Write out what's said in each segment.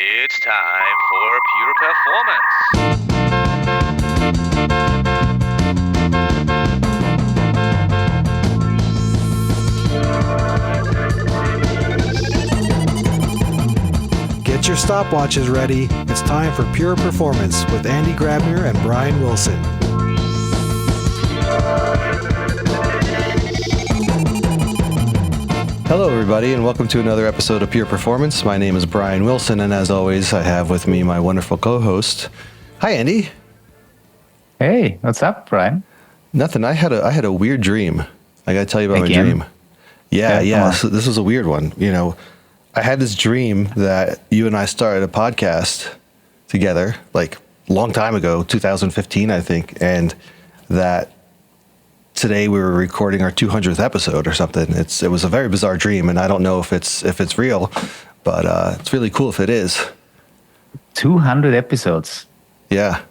It's time for Pure Performance. Get your stopwatches ready. It's time for Pure Performance with Andy Grabner and Brian Wilson. Hello, everybody, and welcome to another episode of Pure Performance. My name is Brian Wilson, and as always, I have with me my wonderful co-host. Hi, Andy. Hey, what's up, Brian? Nothing. I had a weird dream. I got to tell you about my dream. Yeah. So this was a weird one. You know, I had this dream that you and I started a podcast together, like a long time ago, 2015, I think, and that today we were recording our 200th episode or something. It was a very bizarre dream, and I don't know if it's real, but it's really cool if it is. 200 episodes. Yeah.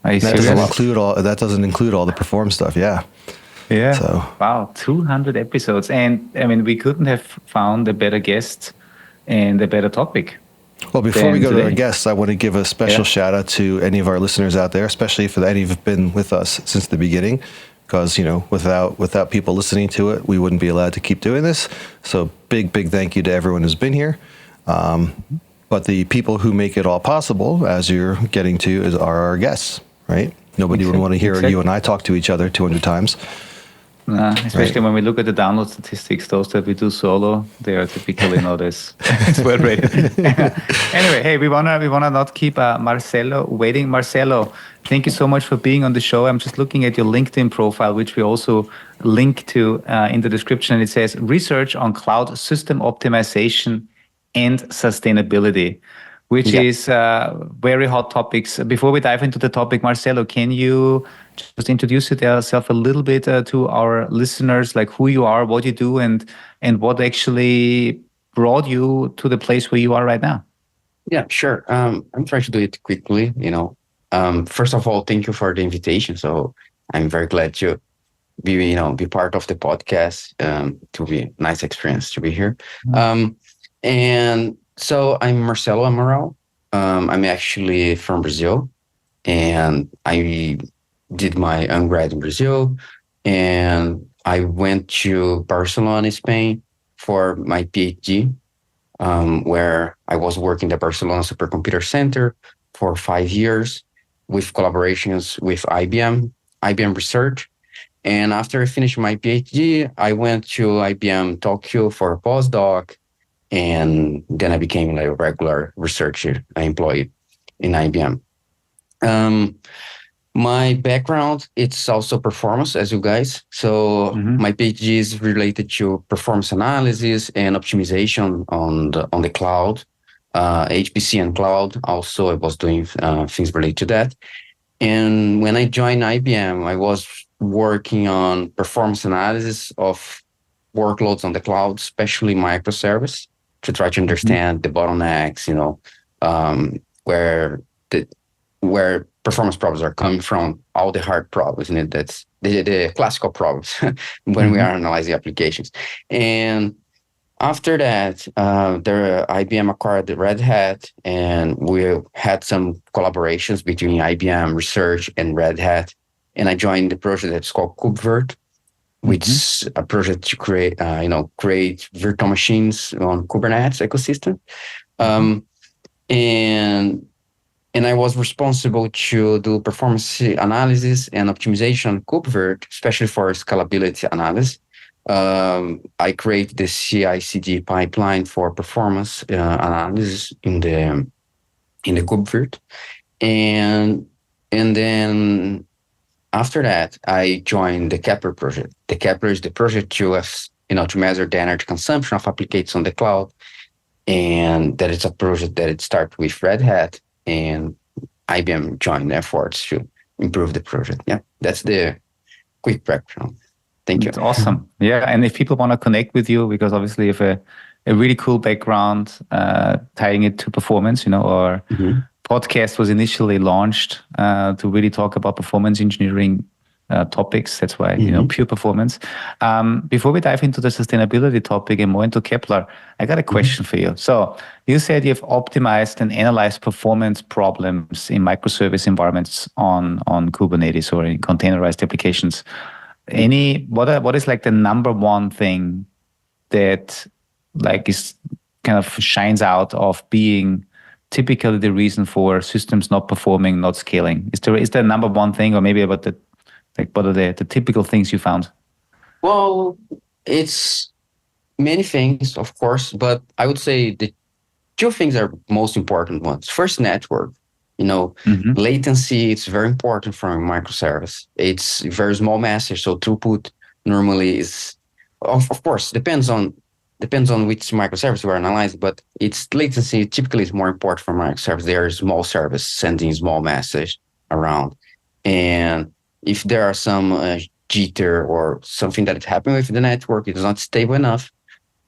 Are you that serious? That doesn't include all the perform stuff. Yeah. Yeah. So. Wow, 200 episodes, and I mean, we couldn't have found a better guest and a better topic. Well, before we go to our guests, I want to give a special shout out to any of our listeners out there, especially for any who've been with us since the beginning. Because, you know, without people listening to it, we wouldn't be allowed to keep doing this. So big thank you to everyone who's been here. But the people who make it all possible, as you're getting to, are our guests, right? Nobody would want to hear you and I talk to each other 200 times. Especially when we look at the download statistics, those that we do solo, they are typically not as well rated. Anyway, hey, we wanna not keep Marcelo waiting. Marcelo, thank you so much for being on the show. I'm just looking at your LinkedIn profile, which we also link to in the description, and it says research on cloud system optimization and sustainability, which is very hot topics. Before we dive into the topic, Marcelo, can you just introduce yourself a little bit to our listeners, like who you are, what you do, and what actually brought you to the place where you are right now? Yeah, sure. I'm trying to do it quickly. First of all, thank you for the invitation. So I'm very glad to be part of the podcast. To be a nice experience to be here. Mm-hmm. And so I'm Marcelo Amaral. I'm actually from Brazil, and I did my undergrad in Brazil, and I went to Barcelona, Spain for my PhD, where I was working at Barcelona Supercomputer Center for 5 years with collaborations with IBM Research. And after I finished my PhD, I went to IBM Tokyo for a postdoc, and then I became a regular researcher employee in IBM. My background, it's also performance, as you guys. So my PhD is related to performance analysis and optimization on the cloud, HPC and cloud. Also, I was doing things related to that. And when I joined IBM, I was working on performance analysis of workloads on the cloud, especially microservice, to try to understand the bottlenecks, where performance problems are coming from, all the hard problems, and that's the classical problems when we are analyzing applications. And after that, IBM acquired the Red Hat, and we had some collaborations between IBM Research and Red Hat. And I joined the project that's called KubeVirt, which is a project to create virtual machines on Kubernetes ecosystem. And I was responsible to do performance analysis and optimization on KubeVirt, especially for scalability analysis. I created the CI/CD pipeline for performance analysis in the KubeVirt, and then after that, I joined the Kepler project. The Kepler is the project to measure the energy consumption of applications on the cloud, and that is a project that it started with Red Hat, and IBM joined efforts to improve the project. Yeah, that's the quick background. Thank you. It's awesome. Yeah, and if people want to connect with you, because obviously you have a really cool background tying it to performance, our podcast was initially launched to really talk about performance engineering topics. That's why, pure performance. Before we dive into the sustainability topic and more into Kepler, I got a question for you. So you said you've optimized and analyzed performance problems in microservice environments on Kubernetes or in containerized applications. What is like the number one thing that like is kind of shines out of being typically the reason for systems not performing, not scaling? Is there number one thing, or maybe about what are the typical things you found? Well, it's many things, of course, but I would say the two things are most important ones. First, network. Latency, it's very important for a microservice. It's very small message, so throughput normally is, of course, depends on which microservice you are analyzing, but its latency typically is more important for microservice. They are a small service sending small message around, and if there are some jitter or something that is happening with the network, it is not stable enough,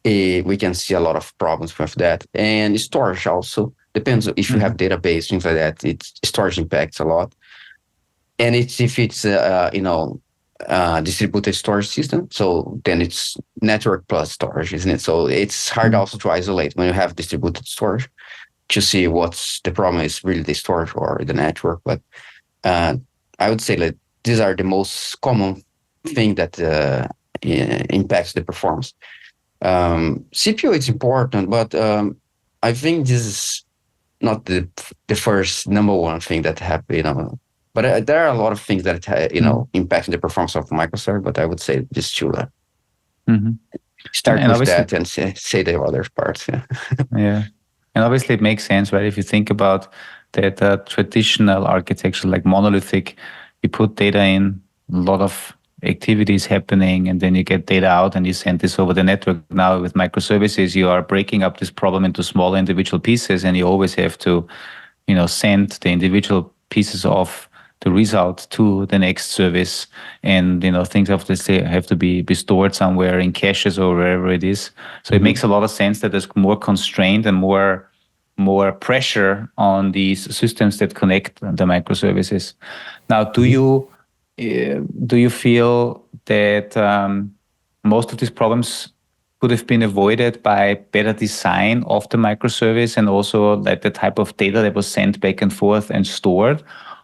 we can see a lot of problems with that. And storage also depends if you have database, things like that. Storage impacts a lot. And if it's distributed storage system, so then it's network plus storage, isn't it? So it's hard also to isolate when you have distributed storage to see what's the problem is really the storage or the network. But I would say that these are the most common thing that impacts the performance. CPU is important, but I think this is not the first number one thing that happen. But there are a lot of things that impact the performance of microservice. But I would say these two. Start with that and say the other parts. Yeah. Yeah, and obviously it makes sense, right? If you think about that traditional architecture, like monolithic, you put data in, a lot of activities happening, and then you get data out and you send this over the network. Now with microservices, you are breaking up this problem into smaller individual pieces, and you always have to, send the individual pieces of the result to the next service, and things have to be stored somewhere in caches or wherever it is. So it makes a lot of sense that there's more constraint and more pressure on these systems that connect the microservices. Now, do you feel that most of these problems could have been avoided by better design of the microservice and also like the type of data that was sent back and forth and stored?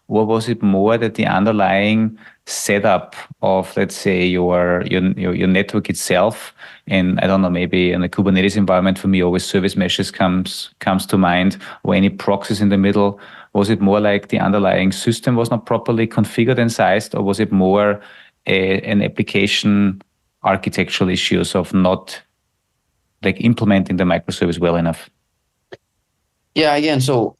Or was it more that the underlying setup of, let's say, your network itself, and I don't know, maybe in a Kubernetes environment, for me, always service meshes comes to mind, or any proxies in the middle? Was it more like the underlying system was not properly configured and sized, or was it more an application architectural issues of not like implementing the microservice well enough? Yeah, again, so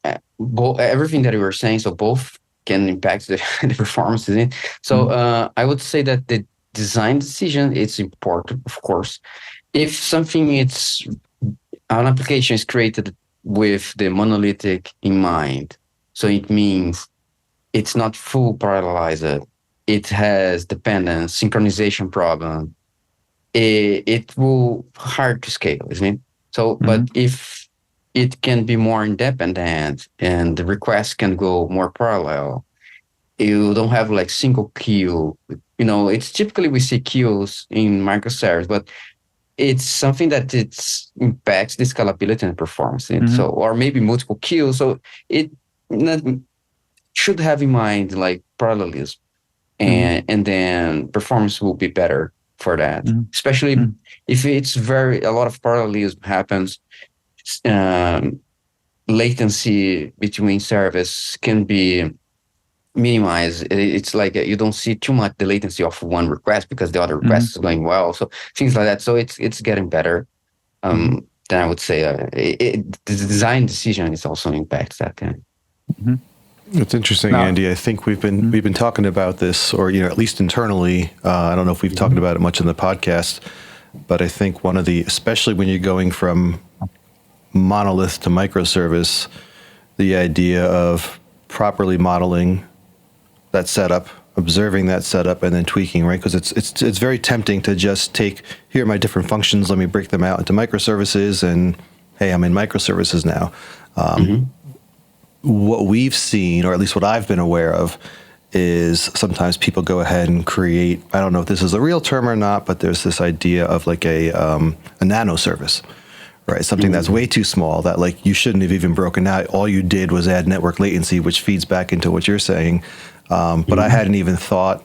everything that you were saying, so both can impact the performance, isn't it? So I would say that the design decision is important, of course. If an application is created with the monolithic in mind, so it means it's not full parallelized, it has dependence, synchronization problem, it will hard to scale, isn't it? So, but if it can be more independent and the requests can go more parallel, you don't have like single queue. It's typically we see queues in microservice, but it's something that impacts the scalability and performance. So, or maybe multiple queues. So it should have in mind like parallelism, and then performance will be better for that. Especially if it's a lot of parallelism happens. Latency between service can be minimized. It's like you don't see too much the latency of one request because the other request is going well. So things like that. So it's getting better. Then I would say the design decision is also impacts that. Yeah. It's interesting, Andy. I think we've been talking about this, or at least internally. I don't know if we've talked about it much in the podcast, but I think especially when you're going from monolith to microservice, the idea of properly modeling that setup, observing that setup, and then tweaking, right? Because it's very tempting to just take, here are my different functions, let me break them out into microservices, and hey, I'm in microservices now. What we've seen, or at least what I've been aware of, is sometimes people go ahead and create, I don't know if this is a real term or not, but there's this idea of like a nano service, right? Something that's way too small that like you shouldn't have even broken out. All you did was add network latency, which feeds back into what you're saying. But I hadn't even thought,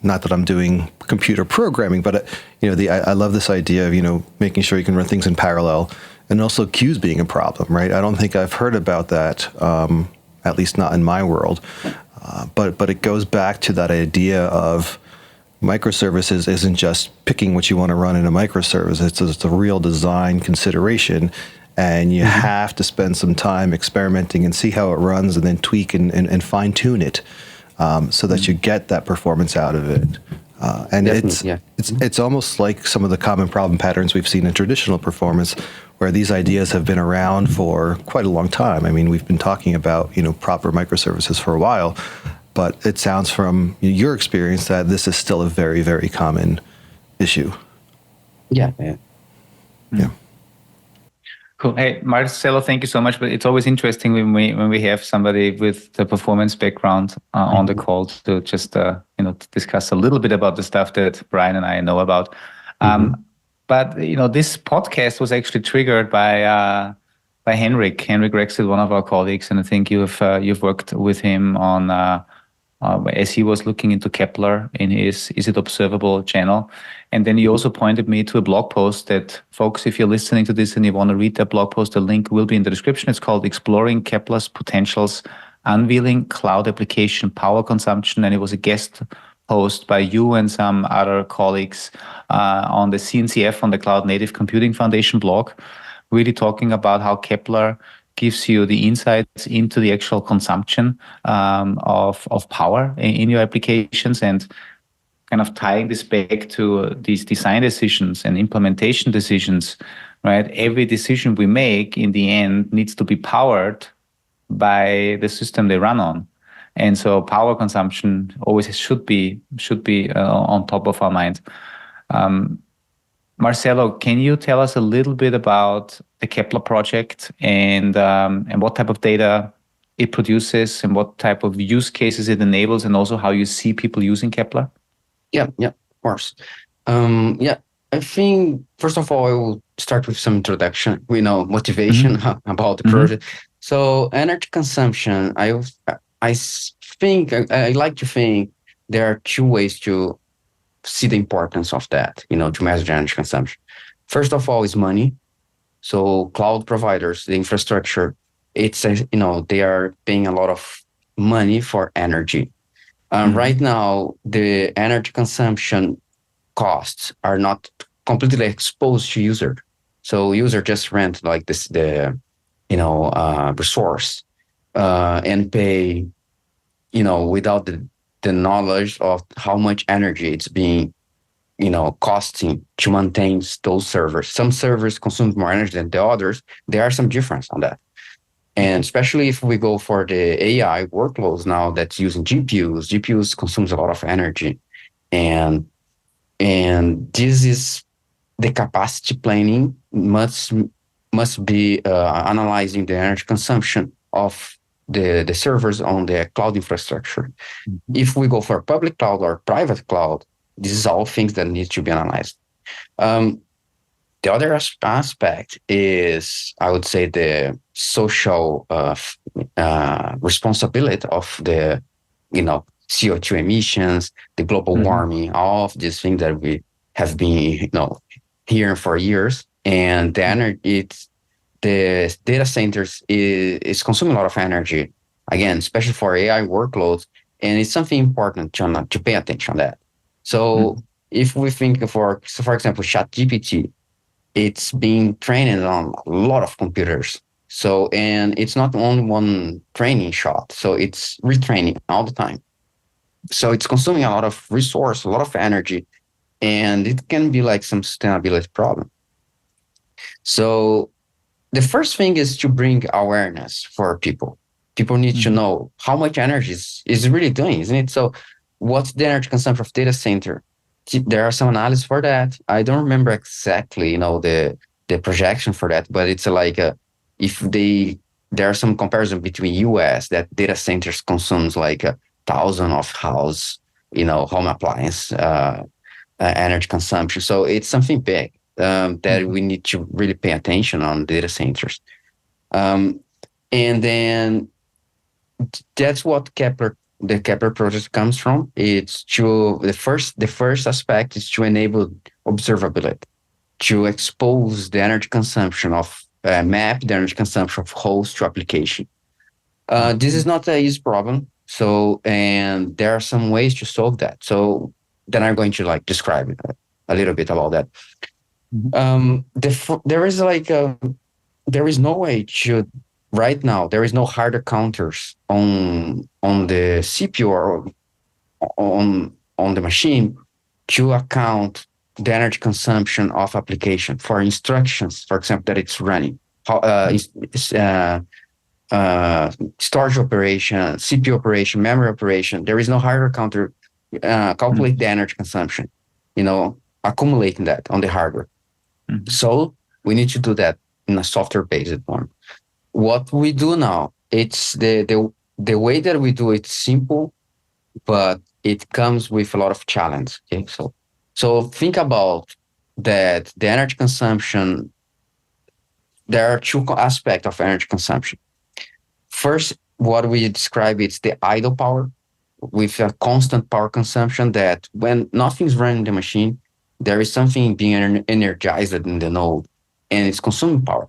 not that I'm doing computer programming, but I love this idea of, making sure you can run things in parallel, and also queues being a problem, right? I don't think I've heard about that, at least not in my world. But it goes back to that idea of microservices isn't just picking what you want to run in a microservice. It's a real design consideration, and you have to spend some time experimenting and see how it runs, and then tweak and fine tune it, so that you get that performance out of it. And it's almost like some of the common problem patterns we've seen in traditional performance, where these ideas have been around for quite a long time. I mean, we've been talking about proper microservices for a while, but it sounds from your experience that this is still a very, very common issue. Yeah. Cool. Hey, Marcelo, thank you so much. But it's always interesting when we have somebody with the performance background on the call to just to discuss a little bit about the stuff that Brian and I know about. But this podcast was actually triggered by Henrik Rexed, one of our colleagues, and I think you've worked with him on as he was looking into Kepler in his Is It Observable channel. And then he also pointed me to a blog post that, folks, if you're listening to this and you want to read that blog post, the link will be in the description. It's called Exploring Kepler's Potentials, Unveiling Cloud Application Power Consumption. And it was a guest post by you and some other colleagues on the CNCF, on the Cloud Native Computing Foundation blog, really talking about how Kepler gives you the insights into the actual consumption of power in your applications, and kind of tying this back to these design decisions and implementation decisions, right? Every decision we make in the end needs to be powered by the system they run on. And so power consumption always should be on top of our mind. Marcelo, can you tell us a little bit about the Kepler project and what type of data it produces and what type of use cases it enables, and also how you see people using Kepler? Yeah, of course. I think, first of all, I will start with some introduction, motivation about the project. So energy consumption, I like to think there are two ways to see the importance of that, to measure energy consumption. First of all is money. So cloud providers, the infrastructure, they are paying a lot of money for energy. Right now, the energy consumption costs are not completely exposed to user. So user just rent like the resource and pay, without the knowledge of how much energy it's being, costing to maintain those servers. Some servers consume more energy than the others. There are some difference on that. And especially if we go for the AI workloads now that's using GPUs consumes a lot of energy. And this is the capacity planning must be analyzing the energy consumption of the servers on the cloud infrastructure. If we go for public cloud or private cloud, this is all things that need to be analyzed. The other aspect is, I would say, the social responsibility of the, CO2 emissions, the global warming, all of these things that we have been, hearing for years. And the energy, the data centers is consuming a lot of energy, again, especially for AI workloads. And it's something important to pay attention to that. So if we think for example, ChatGPT, it's being trained on a lot of computers. So, and it's not only one training shot. So it's retraining all the time. So it's consuming a lot of resource, a lot of energy, and it can be like some sustainability problem. So the first thing is to bring awareness for people. People need to know how much energy is really doing, isn't it? So what's the energy consumption of data center? There are some analysis for that. I don't remember exactly, the projection for that, but it's like there are some comparison between US that data centers consumes like thousand of home appliance energy consumption. So it's something big that we need to really pay attention on data centers. And then that's what the Kepler project comes from. It's to the first aspect is to enable observability, to expose the energy consumption of map the energy consumption of host to application. This is not an easy problem. So, and there are some ways to solve that. So then I'm going to like describe a little bit about that. There is there is no way to right now. There is no harder counters on the CPU or on the machine to account the energy consumption of application for instructions, for example, that it's running. Storage operation, CPU operation, memory operation. There is no hardware counter calculate the energy consumption, accumulating that on the hardware. So we need to do that in a software-based form. What we do now, it's the way that we do it simple, but it comes with a lot of challenge. Okay, so think about that. The energy consumption. There are two aspects of energy consumption. First, what we describe is the idle power with a constant power consumption that when nothing's running the machine, there is something being energized in the node and it's consuming power.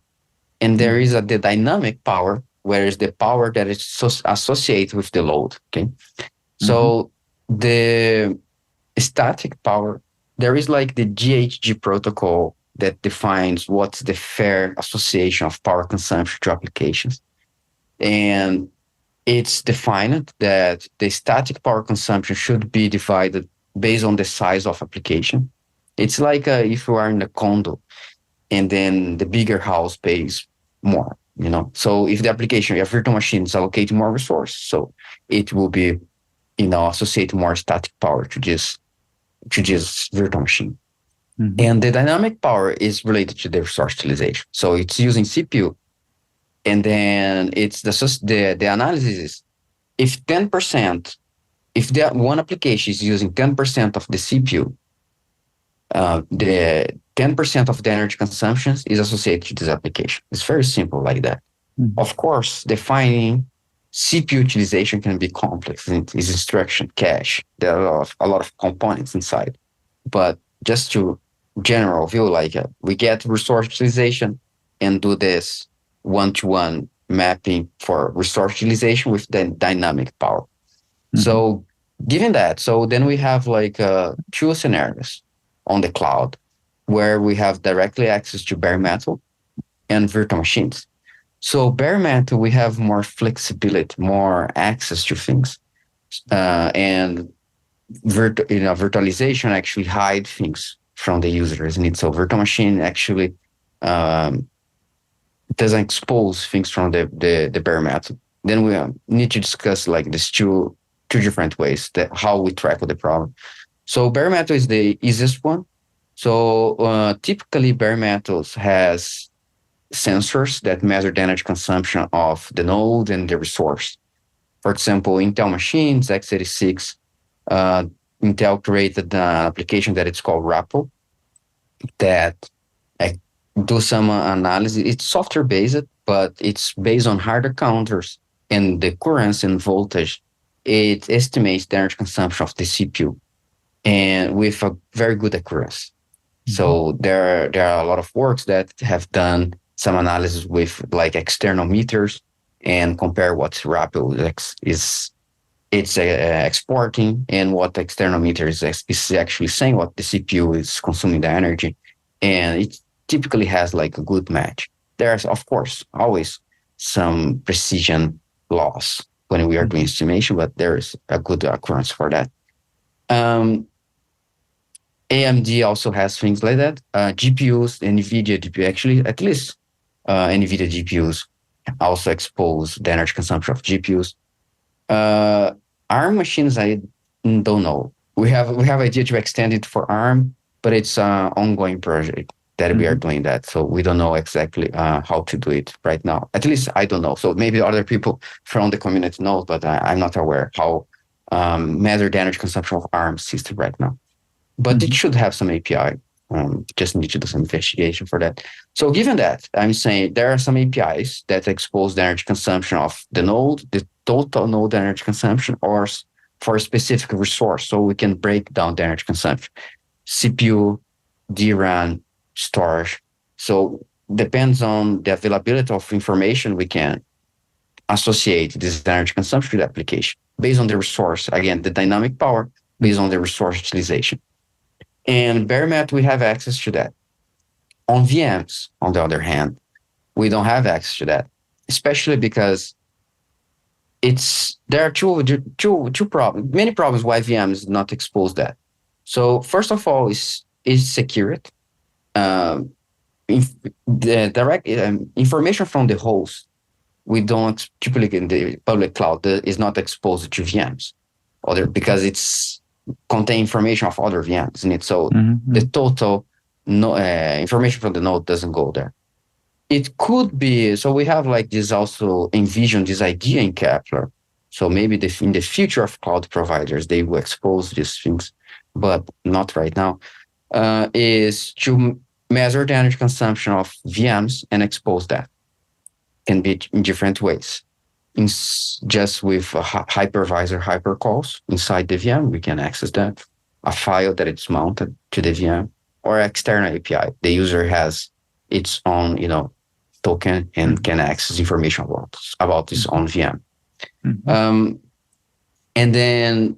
And there is the dynamic power, where is the power that is associated with the load. Okay. So the static power, there is like the GHG protocol that defines what's the fair association of power consumption to applications. And it's defined that the static power consumption should be divided based on the size of application. It's like if you are in a condo and then the bigger house pays more, So if the application, your virtual machine is allocating more resources, so it will be, associate more static power to this virtual machine. And the dynamic power is related to the resource utilization. So it's using CPU. And then it's the analysis is if 10%, if that one application is using 10% of the CPU, the 10% of the energy consumption is associated to this application. It's very simple like that. Of course, defining CPU utilization can be complex. It's instruction, cache. There are a lot of components inside. But just to general view, we get resource utilization and do this one-to-one mapping for resource utilization with the dynamic power. So given that, so then we have two scenarios on the cloud where we have directly access to bare metal and virtual machines. So bare metal, we have more flexibility, more access to things. And virtualization actually hide things from the users. And so virtual machine actually doesn't expose things from the bare metal. Then we need to discuss these two different ways that how we tackle the problem. So bare metal is the easiest one. So typically bare metals has sensors that measure the energy consumption of the node and the resource. For example, Intel machines, x86, Intel created an application that it's called RAPL that do some analysis. It's software based, but it's based on hardware counters and the currents and voltage. It estimates the energy consumption of the CPU and with a very good accuracy. So there are a lot of works that have done some analysis with external meters and compare what RAPL is exporting and what the external meter is actually saying what the CPU is consuming the energy. And it typically has a good match. There's, of course, always some precision loss when we are doing estimation, but there is a good occurrence for that. AMD also has things like that. GPUs, NVIDIA GPU, actually, at least NVIDIA GPUs also expose the energy consumption of GPUs. ARM machines, I don't know. We have idea to extend it for ARM, but it's an ongoing project that we are doing that. So we don't know exactly how to do it right now. At least I don't know. So maybe other people from the community know, but I'm not aware how measure the energy consumption of ARM system right now. But it should have some API. Just need to do some investigation for that. So given that, I'm saying there are some APIs that expose the energy consumption of the node, the total node energy consumption, or for a specific resource. So we can break down the energy consumption. CPU, DRAM, storage. So depends on the availability of information, we can associate this energy consumption to the application based on the resource. Again, the dynamic power based on the resource utilization. And bare metal, we have access to that. On VMs, on the other hand, we don't have access to that, especially because there are two problems, many problems why VMs not expose that. So first of all, is security. The direct information from the host, we don't typically in the public cloud is not exposed to VMs, because it's contain information of other VMs in it. So the total information from the node doesn't go there. It could be, so we have like this also envision this idea in Kepler. So maybe in the future of cloud providers, they will expose these things, but not right now, is to measure the energy consumption of VMs and expose that. Can be in different ways. Just with hypervisor hypercalls inside the VM, we can access that. A file that it's mounted to the VM or external API. The user has its own, token and can access information about this own VM. And then,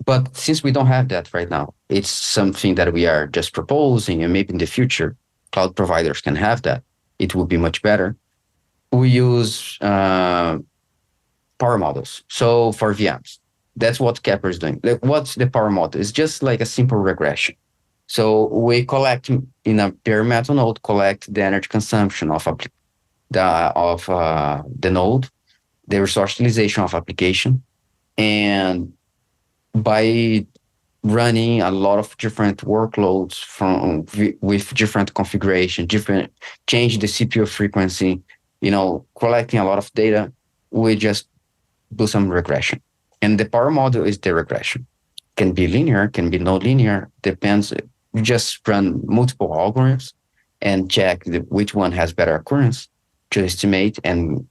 but since we don't have that right now, it's something that we are just proposing, and maybe in the future, cloud providers can have that. It would be much better. We use power models. So for VMs, that's what Kepler is doing. Like, what's the power model? It's just like a simple regression. So we collect in a bare metal node, collect the energy consumption of the node, the resource utilization of application, and by running a lot of different workloads with different configuration, change the CPU frequency, collecting a lot of data, we just do some regression. And the power model is the regression. Can be linear, can be non-linear, depends. We just run multiple algorithms and check which one has better occurrence to estimate, and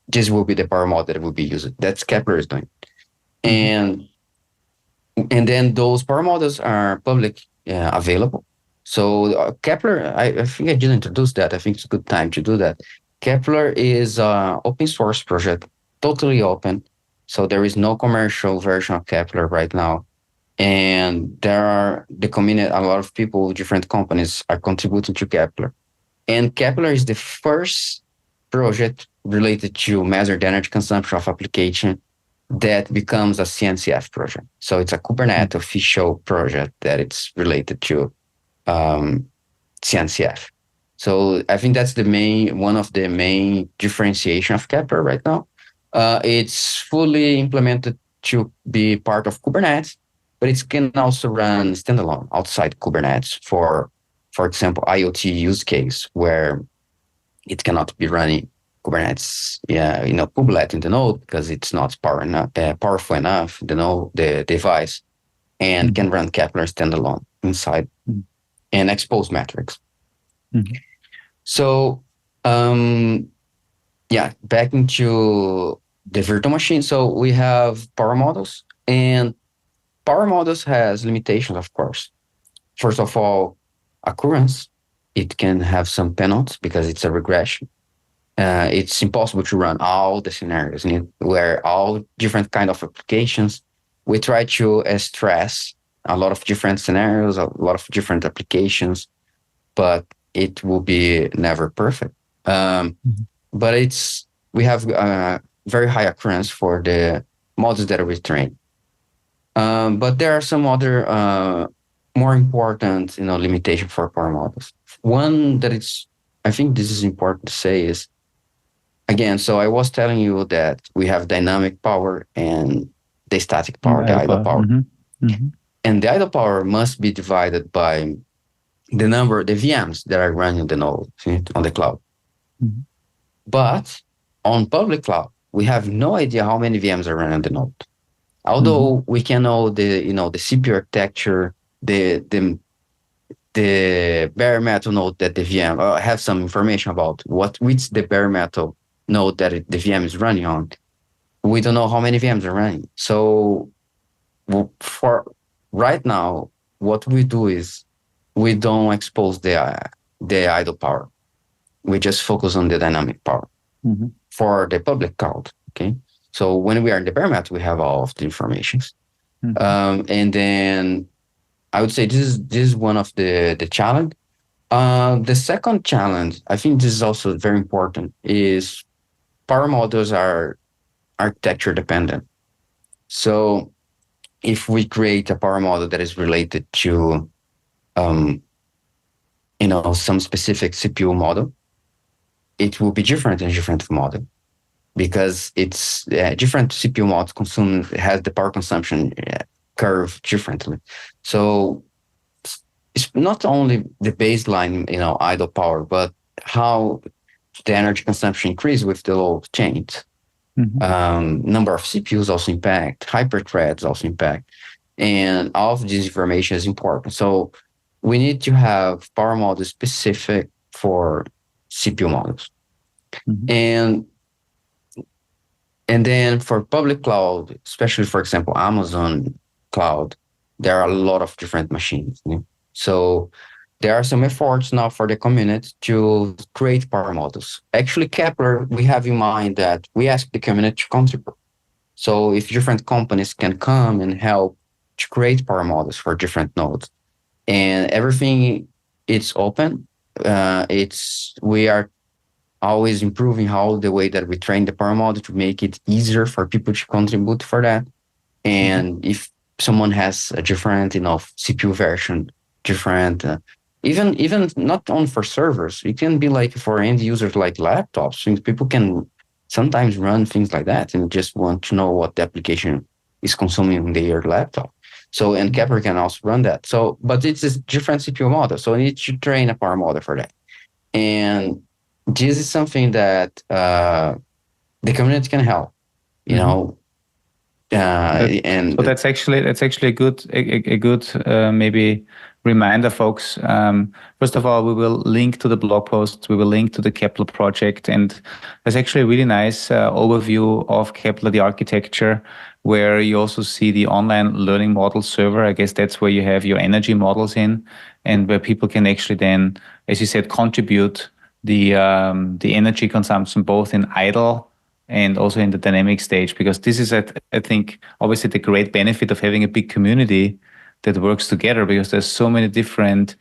this will be the power model that will be used. That's Kepler is doing. And then those power models are public available. So Kepler, I think I didn't introduce that. I think it's a good time to do that. Kepler is an open source project, totally open. So there is no commercial version of Kepler right now. And there are a lot of people, different companies are contributing to Kepler. And Kepler is the first project related to measure the energy consumption of application that becomes a CNCF project. So it's a Kubernetes official project that it's related to CNCF. So I think that's one of the main differentiation of Kepler right now. It's fully implemented to be part of Kubernetes, but it can also run standalone outside Kubernetes for example, IoT use case where it cannot be running Kubernetes, kubelet in the node because it's not powerful enough, the device, and can run Kepler standalone inside and expose metrics. So, back into the virtual machine. So we have power models, and power models has limitations, of course. First of all, occurrence. It can have some penalties because it's a regression. It's impossible to run all the scenarios where all different kind of applications. We try to stress a lot of different scenarios, a lot of different applications, but it will be never perfect. But we have very high occurrence for the models that we train. But there are some other more important, limitation for power models. One that I think this is important to say is, again, so I was telling you that we have dynamic power and the static power, the idle power. And the idle power must be divided by the VMs that are running the node on the cloud. But on public cloud, we have no idea how many VMs are running the node. Although we can know the CPU architecture, the bare metal node that the VM have some information about which the bare metal node that the VM is running on. We don't know how many VMs are running. So for right now, what we do is we don't expose the idle power. We just focus on the dynamic power for the public cloud. Okay. So when we are in the bare metal, we have all of the informations. And then I would say this is one of the challenge. The second challenge, I think this is also very important, is power models are architecture dependent. So if we create a power model that is related to, some specific CPU model, it will be different in different model because it's different CPU model has the power consumption curve differently. So it's not only the baseline, idle power, but how the energy consumption increase with the load change. Number of CPUs also impact, hyperthreads also impact, and all of this information is important. So we need to have power models specific for CPU models. And then for public cloud, especially for example, Amazon cloud, there are a lot of different machines. So there are some efforts now for the community to create power models. Actually, Kepler, we have in mind that we ask the community to contribute. So if different companies can come and help to create power models for different nodes, and everything it's open, we are always improving how the way that we train the power model to make it easier for people to contribute for that. And if someone has a different, CPU version, different, even not only for servers, it can be like for end users like laptops. Since people can sometimes run things like that and just want to know what the application is consuming in their laptop. So, and Kepler can also run that. So, but it's a different CPU model. So you need to train a power model for that. And this is something that the community can help, and so that's actually a good maybe reminder, folks. First of all, we will link to the blog post. We will link to the Kepler project, and there's actually a really nice overview of Kepler, the architecture, where you also see the online learning model server. I guess that's where you have your energy models in, and where people can actually then, as you said, contribute the energy consumption both in idle and also in the dynamic stage, because this is, I think, obviously the great benefit of having a big community that works together, because there's so many different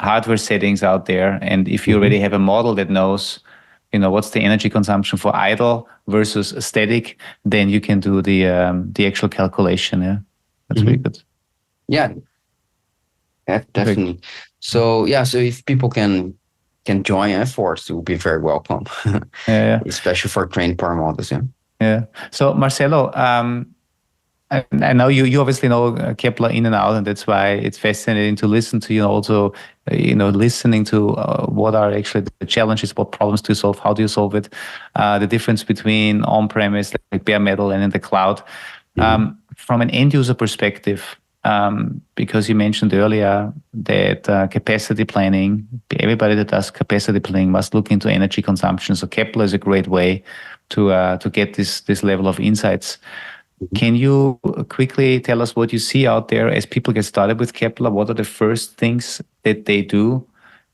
hardware settings out there. And if you already have a model that knows, what's the energy consumption for idle versus static, then you can do the actual calculation. Yeah, that's really good. Yeah, definitely. So so if people can join efforts, it will be very welcome. Especially for trained power models. Yeah. So Marcelo, I know you obviously know Kepler in and out, and that's why it's fascinating to listen to you. Also, listening to what are actually the challenges, what problems do you solve, how do you solve it, the difference between on-premise, like bare metal, and in the cloud. From an end user perspective, because you mentioned earlier that capacity planning, everybody that does capacity planning must look into energy consumption. So Kepler is a great way to get this level of insights. Can you quickly tell us what you see out there as people get started with Kepler? What are the first things that they do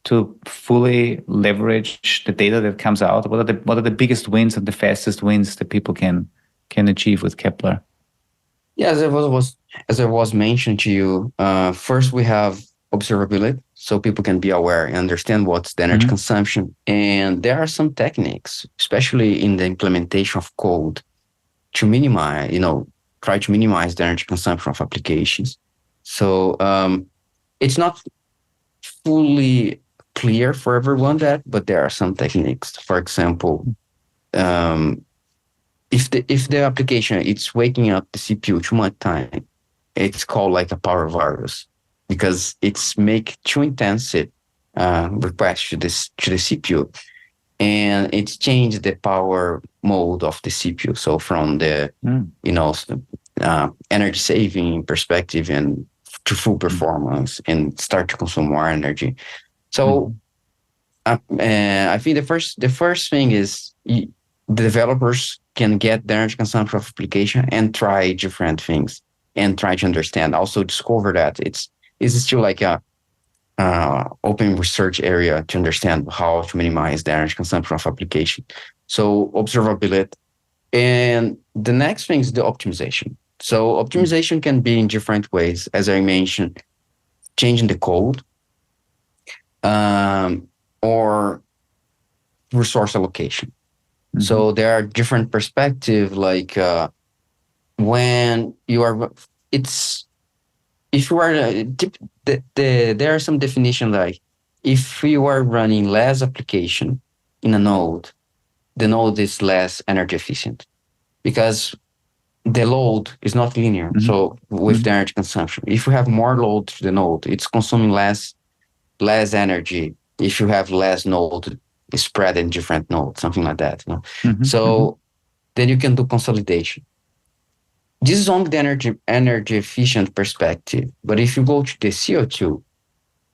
to fully leverage the data that comes out? What are the biggest wins and the fastest wins that people can achieve with Kepler? Yeah, as I was mentioned to you, first we have observability, so people can be aware and understand what's the energy consumption. And there are some techniques, especially in the implementation of code, to minimize, try to minimize the energy consumption of applications. So it's not fully clear for everyone but there are some techniques. For example, if the application it's waking up the CPU too much time, it's called like a power virus, because it's make too intensive request to the CPU, and it's changed the power mode of the CPU. So from the energy saving perspective and to full performance and start to consume more energy. So I think the first thing is the developers can get the energy consumption of application and try different things and try to understand. Also discover that it's still like a open research area to understand how to minimize the energy consumption of application. So observability. And the next thing is the optimization. So optimization can be in different ways, as I mentioned, changing the code, or resource allocation. So there are different perspectives, like when you are, it's, if you are, there are some definition like if you are running less application in a node, the node is less energy efficient because the load is not linear. So with the energy consumption, if you have more load to the node, it's consuming less energy. If you have less node spread in different nodes, something like that. So then you can do consolidation. This is on the energy efficient perspective. But if you go to the CO2,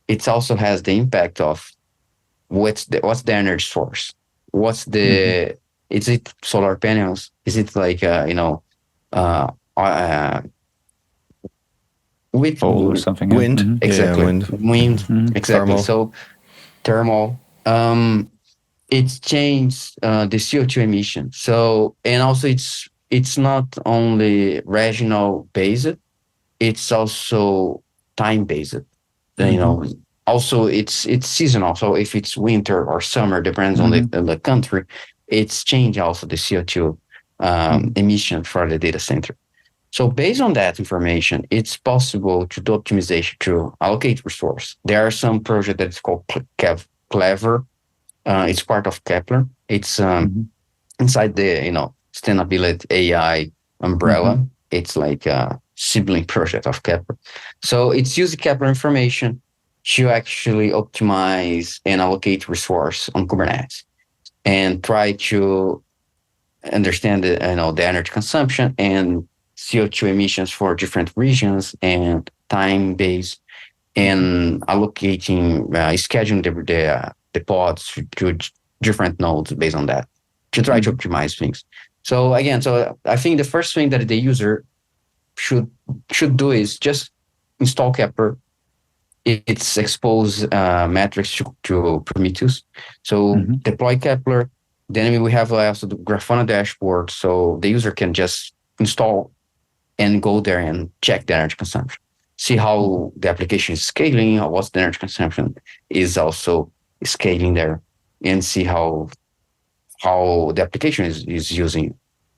it also has the impact of what's the energy source? What's the is it solar panels? Is it like with pole or something? Wind. Exactly. Yeah, wind. Exactly. Thermal. So thermal. It's changed the CO2 emission. So, and also it's not only regional based, it's also time based. Also it's seasonal. So if it's winter or summer, depends on the country, it's changed also the CO2 emission for the data center. So based on that information, it's possible to do optimization to allocate resource. There are some projects that's called Clever. It's part of Kepler. It's inside the sustainability AI umbrella. It's like a sibling project of Kepler. So it's using Kepler information to actually optimize and allocate resource on Kubernetes and try to understand the energy consumption and CO2 emissions for different regions and time based and allocating, scheduling the pods to different nodes based on that to try to optimize things. So again, I think the first thing that the user should do is just install Kepler. It's expose metrics to Prometheus. So deploy Kepler. Then we have also the Grafana dashboard, so the user can just install and go there and check the energy consumption. See how the application is scaling, or what's the energy consumption is also scaling there, and see how the application is using,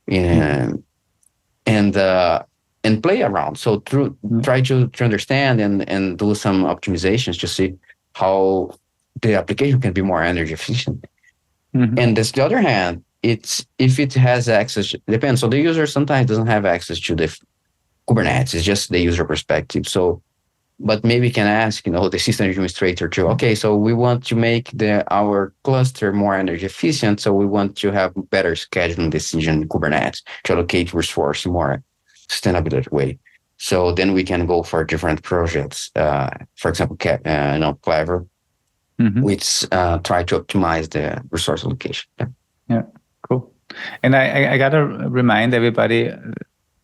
and play around. So try to understand and do some optimizations to see how the application can be more energy efficient. And this, the other hand, it's if it has access, depends. So the user sometimes doesn't have access to the Kubernetes. It's just the user perspective. So, but maybe can ask, the system administrator to, okay, so we want to make our cluster more energy efficient. So we want to have better scheduling decision in Kubernetes to allocate resource more sustainability way. So then we can go for different projects. For example, Clever, which try to optimize the resource allocation. Yeah, cool. And I gotta remind everybody,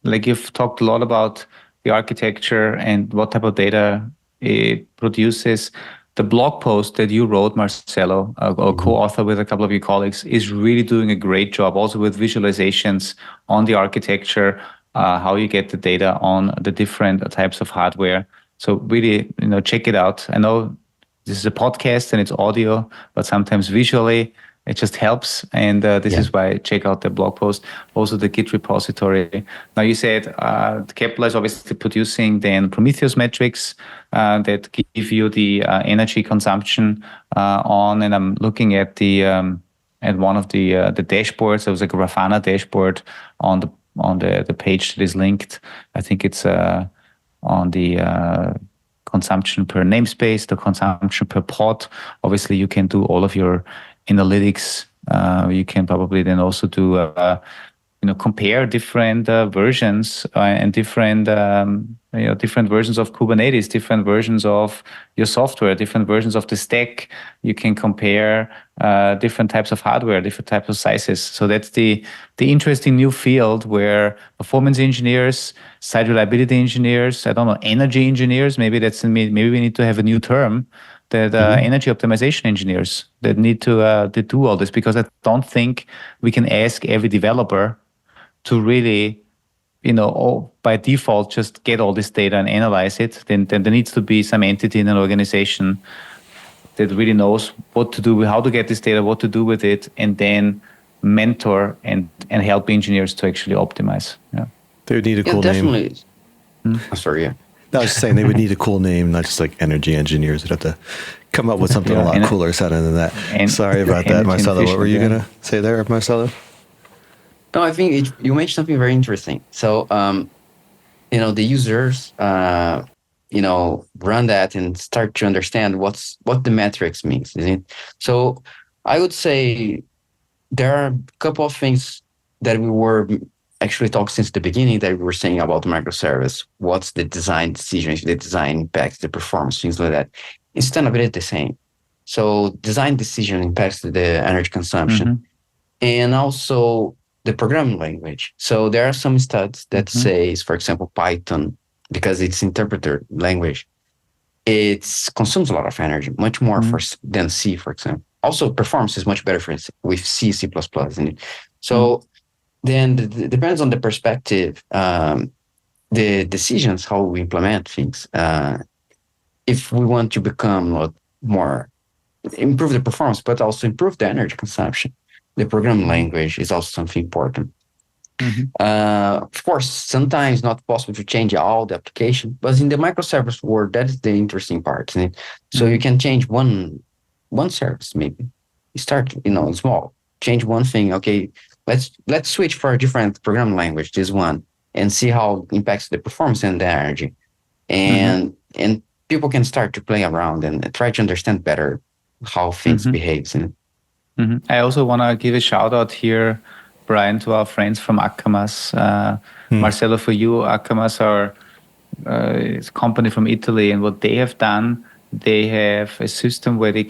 like you've talked a lot about the architecture and what type of data it produces. The blog post that you wrote, Marcelo, or co-author with a couple of your colleagues, is really doing a great job, also with visualizations on the architecture, how you get the data on the different types of hardware. So really, check it out. I know this is a podcast and it's audio, but sometimes visually it just helps. And this is why I check out the blog post, also the Git repository. Now you said Kepler is obviously producing then Prometheus metrics that give you the energy consumption on. And I'm looking at the at one of the dashboards. There was a Grafana dashboard on the page that is linked. I think it's on the consumption per namespace, the consumption per pod. Obviously, you can do all of your analytics. You can probably then also do compare different versions and different different versions of Kubernetes, different versions of your software, different versions of the stack. You can compare different types of hardware, different types of sizes. So that's the interesting new field where performance engineers, site reliability engineers, I don't know, energy engineers. Maybe we need to have a new term. That energy optimization engineers that need to do all this, because I don't think we can ask every developer to really, by default, just get all this data and analyze it. Then there needs to be some entity in an organization that really knows what to do, how to get this data, what to do with it, and then mentor and help engineers to actually optimize. Yeah, they would need a cool definitely. name. Sorry, yeah. No, I was just saying they would need a cool name, not just like energy engineers. They'd have to come up with something a lot cooler sounding than that. Sorry about that, Marcelo. What were you going to say there, Marcelo? No, I think you mentioned something very interesting. So, the users, run that and start to understand what the metrics means. Isn't it? So, I would say there are a couple of things that we were actually talking since the beginning that we were saying about microservice. What's the design decision? If the design impacts the performance, things like that. It's kind of the same. So, design decision impacts the energy consumption, and also the programming language. So there are some studies that says, for example, Python, because it's interpreter language, it consumes a lot of energy, much more than C, for example. Also, performance is much better with C, C++. So then it depends on the perspective, the decisions, how we implement things. If we want to become more, improve the performance, but also improve the energy consumption, the programming language is also something important. Of course, sometimes not possible to change all the application, but in the microservice world, that is the interesting part. So you can change one service, maybe. You start, small, change one thing. Okay, let's switch for a different programming language, this one, and see how it impacts the performance and the energy. And people can start to play around and try to understand better how things behave. I also want to give a shout out here, Brian, to our friends from Akamas. Marcelo, for you, Akamas are a company from Italy, and what they have done, they have a system where they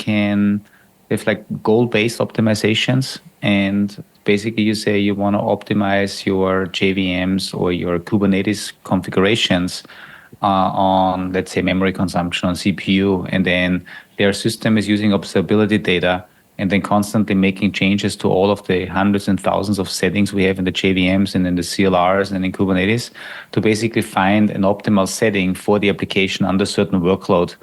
have like goal-based optimizations, and basically you say you want to optimize your JVMs or your Kubernetes configurations on, let's say, memory consumption on CPU, and then their system is using observability data and then constantly making changes to all of the hundreds and thousands of settings we have in the JVMs and in the CLRs and in Kubernetes to basically find an optimal setting for the application under certain workload.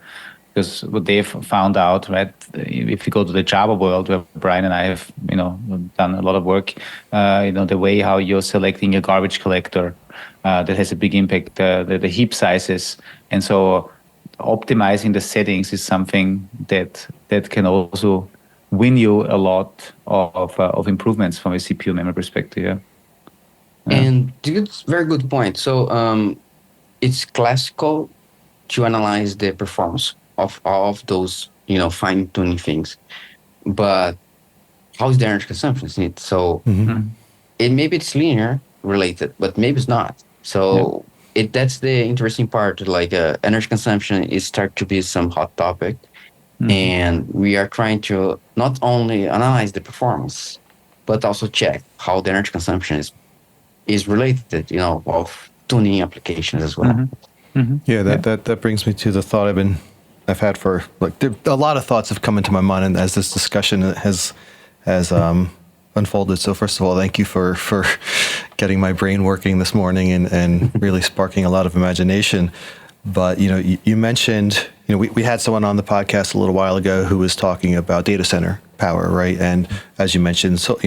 Because what they've found out, right, if you go to the Java world where Brian and I have, done a lot of work, the way how you're selecting a garbage collector, that has a big impact, the heap sizes. And so optimizing the settings is something that can also win you a lot of improvements from a CPU memory perspective. Yeah. And it's a very good point. So it's classical to analyze the performance of all of those, fine-tuning things. But how is the energy consumption? So maybe it's linear related, but maybe it's not. So that's the interesting part. Like energy consumption is start to be some hot topic. And we are trying to not only analyze the performance, but also check how the energy consumption is related, of tuning applications as well. Yeah, that brings me to the thought I've had for a lot of thoughts have come into my mind, and as this discussion has unfolded. So first of all, thank you for getting my brain working this morning and really sparking a lot of imagination. But you mentioned, we had someone on the podcast a little while ago who was talking about data center power, right? And as you mentioned, so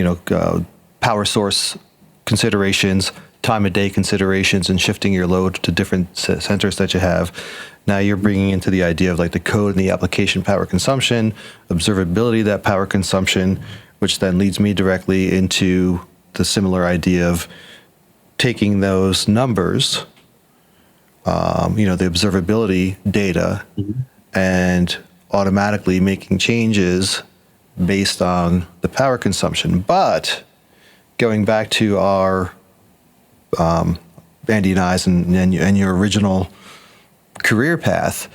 power source considerations, time of day considerations, and shifting your load to different centers that you have. Now you're bringing into the idea of like the code and the application power consumption, observability of that power consumption, which then leads me directly into the similar idea of taking those numbers, the observability data, and automatically making changes based on the power consumption. But going back to our Andy and I's and your original career path,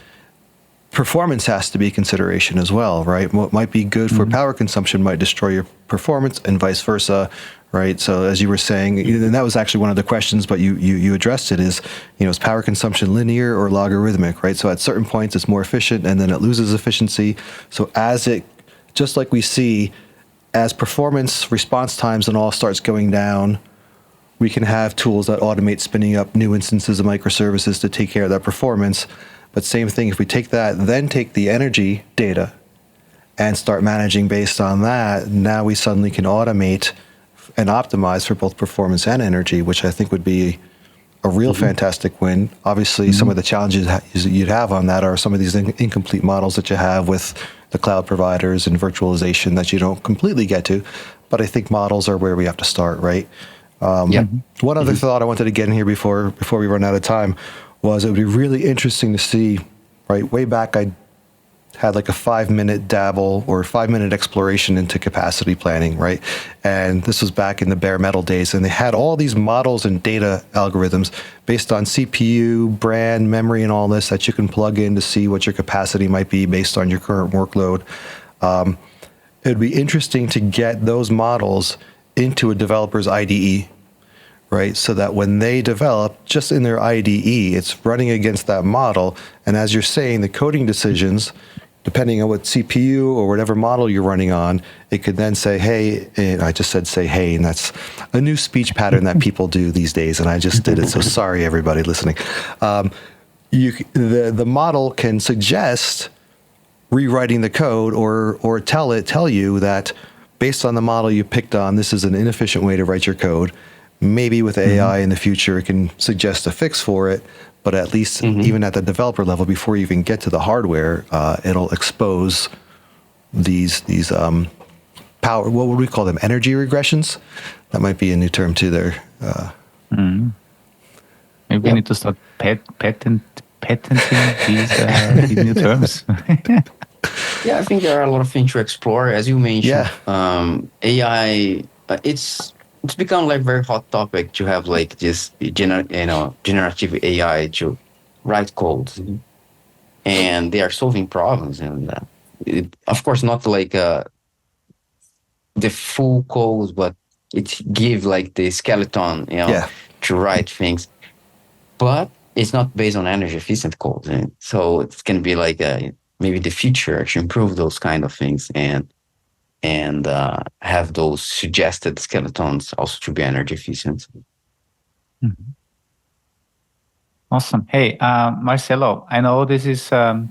performance has to be consideration as well, right? What might be good for power consumption might destroy your performance, and vice versa, right? So as you were saying, and that was actually one of the questions, but you addressed it, is is power consumption linear or logarithmic, right? So at certain points it's more efficient, and then it loses efficiency. So just like we see, as performance, response times, and all starts going down, we can have tools that automate spinning up new instances of microservices to take care of that performance. But same thing, if we take that, then take the energy data and start managing based on that, now we suddenly can automate and optimize for both performance and energy, which I think would be a real fantastic win. Obviously, some of the challenges you'd have on that are some of these incomplete models that you have with the cloud providers and virtualization that you don't completely get to. But I think models are where we have to start, right? One other thought I wanted to get in here before we run out of time was it would be really interesting to see, right? Way back, I had like a 5-minute dabble or 5-minute exploration into capacity planning, right? And this was back in the bare metal days, and they had all these models and data algorithms based on CPU, brand, memory, and all this that you can plug in to see what your capacity might be based on your current workload. It would be interesting to get those models into a developer's IDE, right? So that when they develop, just in their IDE, it's running against that model. And as you're saying, the coding decisions, depending on what CPU or whatever model you're running on, it could then say, hey, and I just said say hey, and that's a new speech pattern that people do these days, and I just did it, so sorry everybody listening. The model can suggest rewriting the code or tell you that based on the model you picked on, this is an inefficient way to write your code. Maybe with AI in the future, it can suggest a fix for it, but at least even at the developer level, before you even get to the hardware, it'll expose these power, what would we call them? Energy regressions? That might be a new term too there. Maybe we need to start patenting these new terms. Yeah, I think there are a lot of things to explore. As you mentioned, AI, it's become like very hot topic to have like this generative AI to write codes, and they are solving problems. And of course, not like the full code, but it gives like the skeleton, to write things. But it's not based on energy efficient code, and so it's going to be like maybe the future to improve those kind of things and have those suggested skeletons also to be energy efficient. Awesome. Hey, Marcelo, I know this is the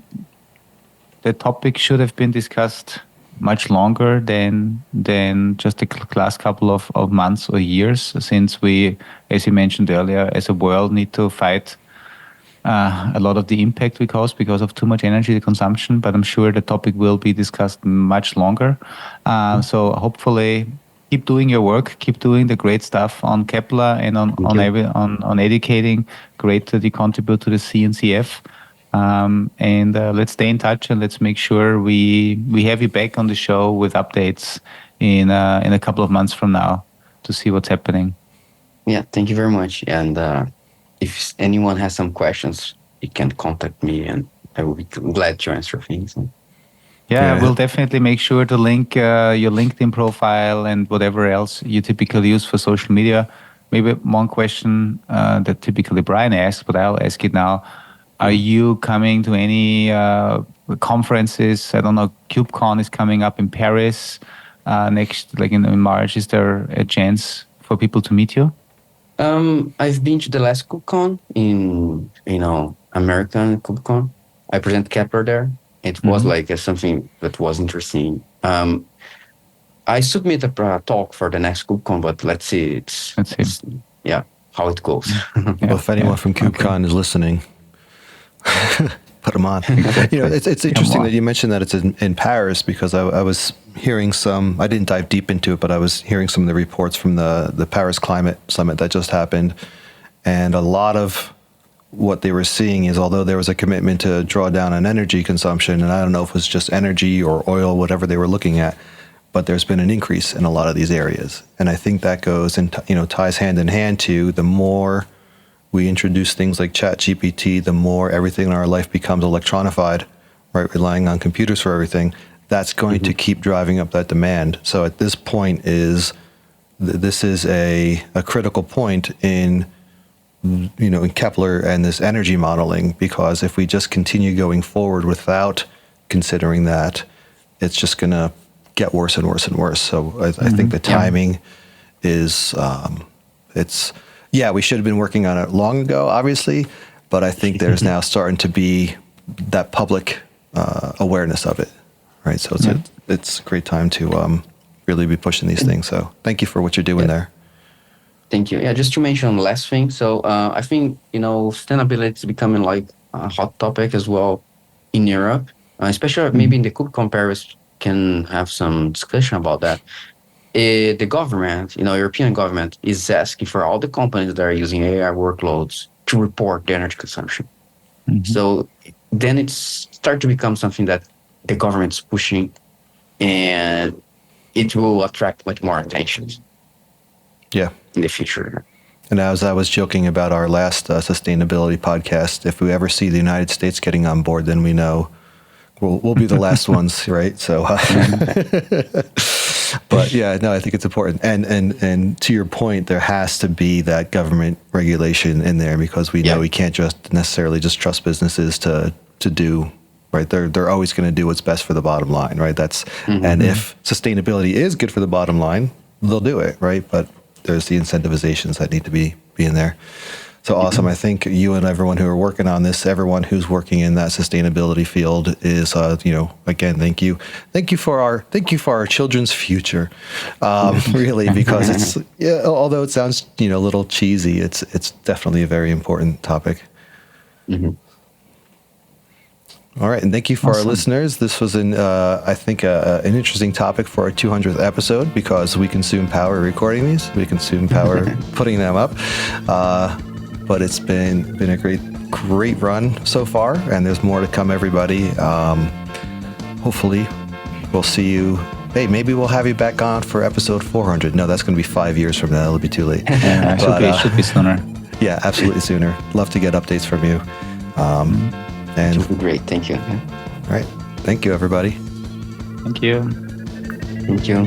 topic should have been discussed much longer than just the last couple of months or years, since we, as you mentioned earlier, as a world need to fight a lot of the impact we cause because of too much energy consumption, but I'm sure the topic will be discussed much longer. So hopefully keep doing your work, keep doing the great stuff on Kepler and on educating. Great that you contribute to the CNCF. And let's stay in touch, and let's make sure we have you back on the show with updates in a couple of months from now to see what's happening. Yeah, thank you very much. And if anyone has some questions, you can contact me, and I will be glad to answer things. Yeah, we'll definitely make sure to link your LinkedIn profile and whatever else you typically use for social media. Maybe one question that typically Brian asks, but I'll ask it now. Are you coming to any conferences? I don't know, KubeCon is coming up in Paris next, like in March. Is there a chance for people to meet you? I've been to the last KubeCon in, American KubeCon. I present Kepler there. It was like something that was interesting. I submit a talk for the next KubeCon, but let's see. How it goes. Well, if anyone from KubeCon is listening, put them on. It's interesting that you mentioned that it's in Paris, because I was hearing some, I didn't dive deep into it, but I was hearing some of the reports from the Paris Climate Summit that just happened. And a lot of what they were seeing is, although there was a commitment to draw down on energy consumption, and I don't know if it was just energy or oil, whatever they were looking at, but there's been an increase in a lot of these areas. And I think that goes and ties hand in hand to the more we introduce things like ChatGPT, the more everything in our life becomes electronified, right? Relying on computers for everything. That's going to keep driving up that demand. So at this point this is a critical point in Kepler and this energy modeling, because if we just continue going forward without considering that, it's just going to get worse and worse and worse. So I think the timing is, we should have been working on it long ago, obviously, but I think there's now starting to be that public awareness of it, right? So it's a great time to really be pushing these things. So thank you for what you're doing there. Thank you. Yeah, just to mention the last thing. So I think, sustainability is becoming like a hot topic as well in Europe, especially maybe in the Cook Compares can have some discussion about that. The government, European government is asking for all the companies that are using AI workloads to report their energy consumption. So then it starts to become something that the government's pushing, and it will attract much more attention. Yeah. In the future. And as I was joking about our last sustainability podcast, if we ever see the United States getting on board, then we know we'll be the last ones, right? So, but yeah, no, I think it's important. And to your point, there has to be that government regulation in there, because we know we can't just necessarily just trust businesses to do, right? They're always going to do what's best for the bottom line, right? That's and if sustainability is good for the bottom line, they'll do it, right? But there's the incentivizations that need to be in there. So awesome. I think you and everyone who are working on this, everyone who's working in that sustainability field is, again, thank you. Thank you for our children's future. Really, because it's, although it sounds, a little cheesy, it's definitely a very important topic. All right, and thank you for our listeners. This was I think an interesting topic for our 200th episode, because we consume power recording these. We consume power putting them up. But it's been a great run so far, and there's more to come, everybody. Hopefully, we'll see you. Hey, maybe we'll have you back on for episode 400. No, that's going to be 5 years from now. It'll be too late. It should be sooner. Yeah, absolutely sooner. Love to get updates from you. And great. Thank you. All right. Thank you, everybody. Thank you. Thank you.